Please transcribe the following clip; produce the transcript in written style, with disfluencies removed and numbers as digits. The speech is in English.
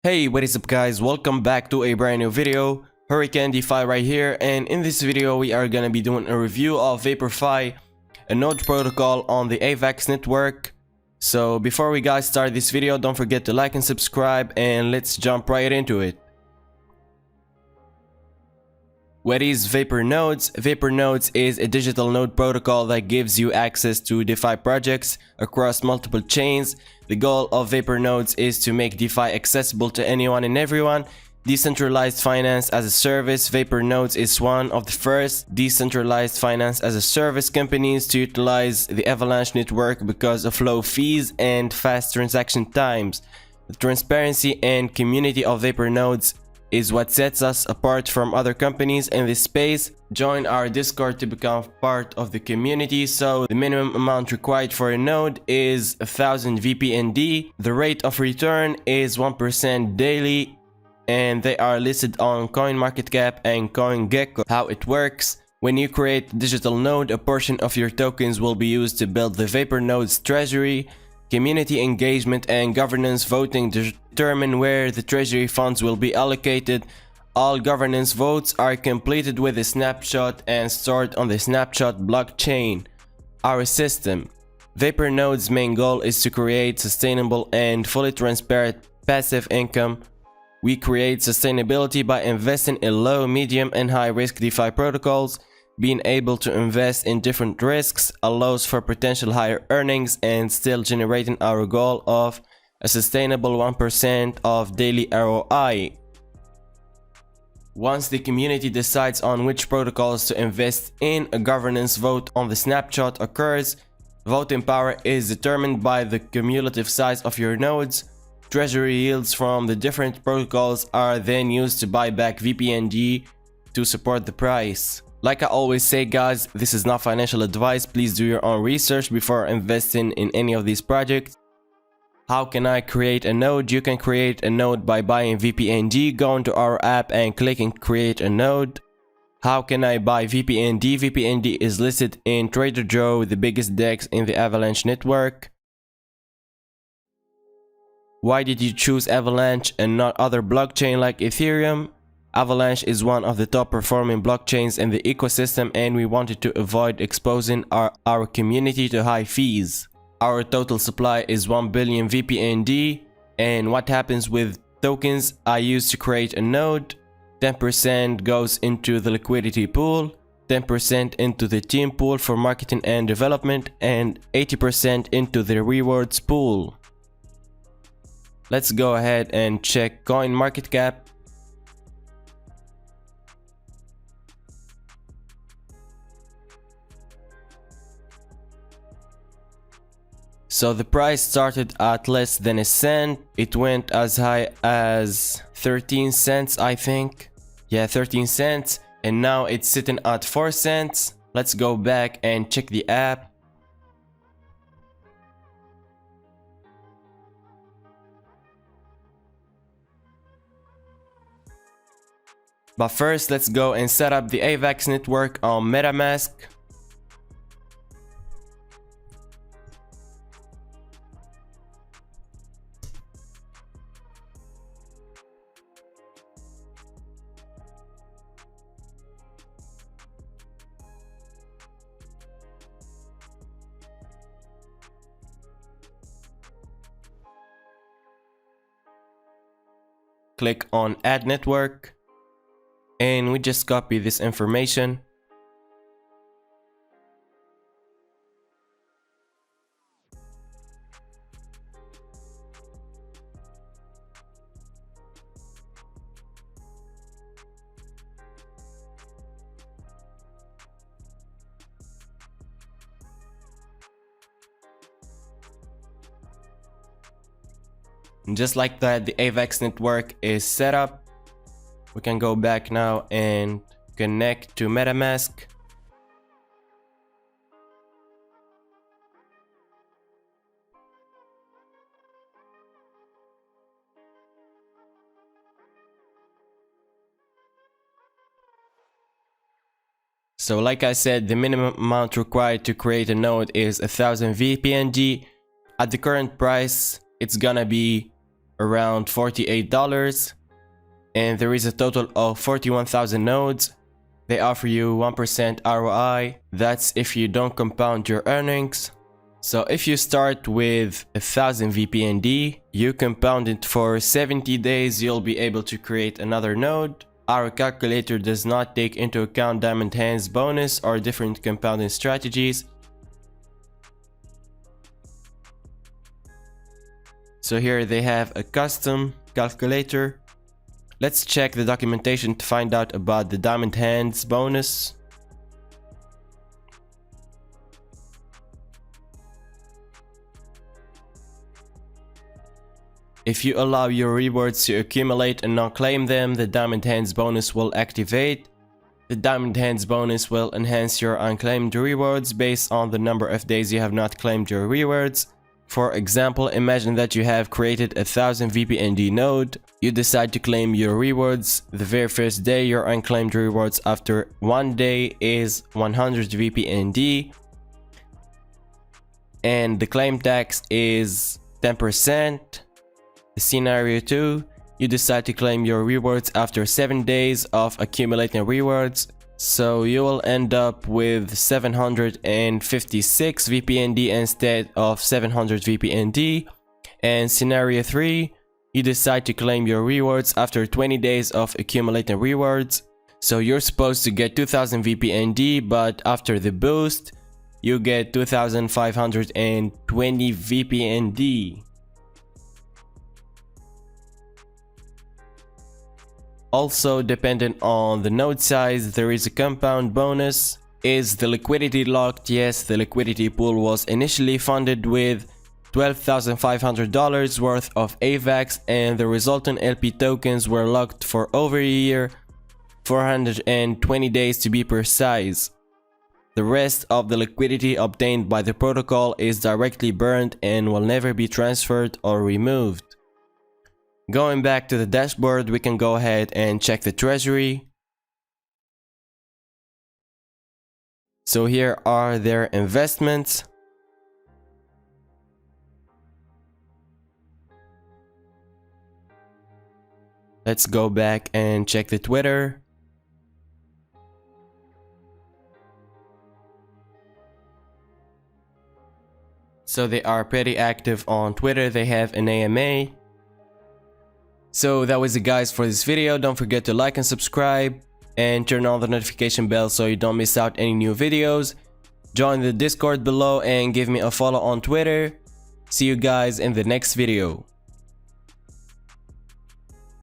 Hey, what is up guys, welcome back to a brand new video. Hurricane DeFi right here, and in this video we are gonna be doing a review of Vaporfi, a node protocol on the Avax network. So before we guys start this video, don't forget to like and subscribe, and let's jump right into it. What is Vapor Nodes? Vapor Nodes is a digital node protocol that gives you access to DeFi projects across multiple chains. The goal of Vapor Nodes is to make DeFi accessible to anyone and everyone. Decentralized finance as a service. Vapor Nodes is one of the first decentralized finance as a service companies to utilize the Avalanche network because of low fees and fast transaction times. The transparency and community of Vapor Nodes is what sets us apart from other companies in this space. Join our Discord to become part of the community. So the minimum amount required for a node is 1000 VPND. The rate of return is 1% daily, and they are listed on CoinMarketCap and CoinGecko. How it works: when you create a digital node, a portion of your tokens will be used to build the Vapor Nodes treasury. Community engagement and governance voting determine where the treasury funds will be allocated. All governance votes are completed with a snapshot and stored on the snapshot blockchain. Our system. Vapor Node's main goal is to create sustainable and fully transparent passive income. We create sustainability by investing in low, medium, and high risk DeFi protocols. Being able to invest in different risks allows for potential higher earnings and still generating our goal of a sustainable 1% of daily ROI. Once the community decides on which protocols to invest in, a governance vote on the snapshot occurs. Voting power is determined by the cumulative size of your nodes. Treasury yields from the different protocols are then used to buy back VPNG to support the price. Like I always say guys, this is not financial advice. Please do your own research before investing in any of these projects. How can I create a node? You can create a node by buying VPNG. Go into our app and clicking create a node. How can I buy VPNG? VPNG is listed in Trader Joe, the biggest DEX in the Avalanche network. Why did you choose Avalanche and not other blockchain like Ethereum? Avalanche is one of the top performing blockchains in the ecosystem, and we wanted to avoid exposing our community to high fees. Our total supply is 1 billion VPND, and what happens with tokens I use to create a node? 10% goes into the liquidity pool, 10% into the team pool for marketing and development, and 80% into the rewards pool. Let's go ahead and check CoinMarketCap. So the price started at less than a cent. It went as high as 13 cents, I think. Yeah, 13 cents. And now it's sitting at 4 cents. Let's go back and check the app. But first, let's go and set up the Avax network on MetaMask. Click on add network, and we just copy this information. And just like that, the Avax network is set up. We can go back now and connect to MetaMask. So like I said, the minimum amount required to create a node is 1000 VPNG. At the current price, it's gonna be around $48, and there is a total of 41,000 nodes. They offer you 1% ROI. That's if you don't compound your earnings. So if you start with 1000 VPND, you compound it for 70 days, you'll be able to create another node. Our calculator does not take into account diamond hands bonus or different compounding strategies. So here they have a custom calculator. Let's check the documentation to find out about the diamond hands bonus. If you allow your rewards to accumulate and not claim them, the diamond hands bonus will activate. The diamond hands bonus will enhance your unclaimed rewards based on the number of days you have not claimed your rewards. For example, imagine that you have created 1000 VPND node. You decide to claim your rewards. The very first day, your unclaimed rewards after 1 day is 100 VPND. And the claim tax is 10%. Scenario 2, you decide to claim your rewards after 7 days of accumulating rewards. So you will end up with 756 VPND instead of 700 VPND. And scenario 3, you decide to claim your rewards after 20 days of accumulating rewards. So you're supposed to get 2000 VPND, but after the boost, you get 2520 VPND. Also, dependent on the node size, there is a compound bonus. Is the liquidity locked? Yes, the liquidity pool was initially funded with $12,500 worth of Avax, and the resultant LP tokens were locked for over a year, 420 days to be precise. The rest of the liquidity obtained by the protocol is directly burned and will never be transferred or removed. Going back to the dashboard, we can go ahead and check the treasury. So here are their investments. Let's go back and check the Twitter. So they are pretty active on Twitter. They have an AMA. So that was it, guys, for this video. Don't forget to like and subscribe and turn on the notification bell so you don't miss out any new videos. Join the Discord below and give me a follow on Twitter. See you guys in the next video.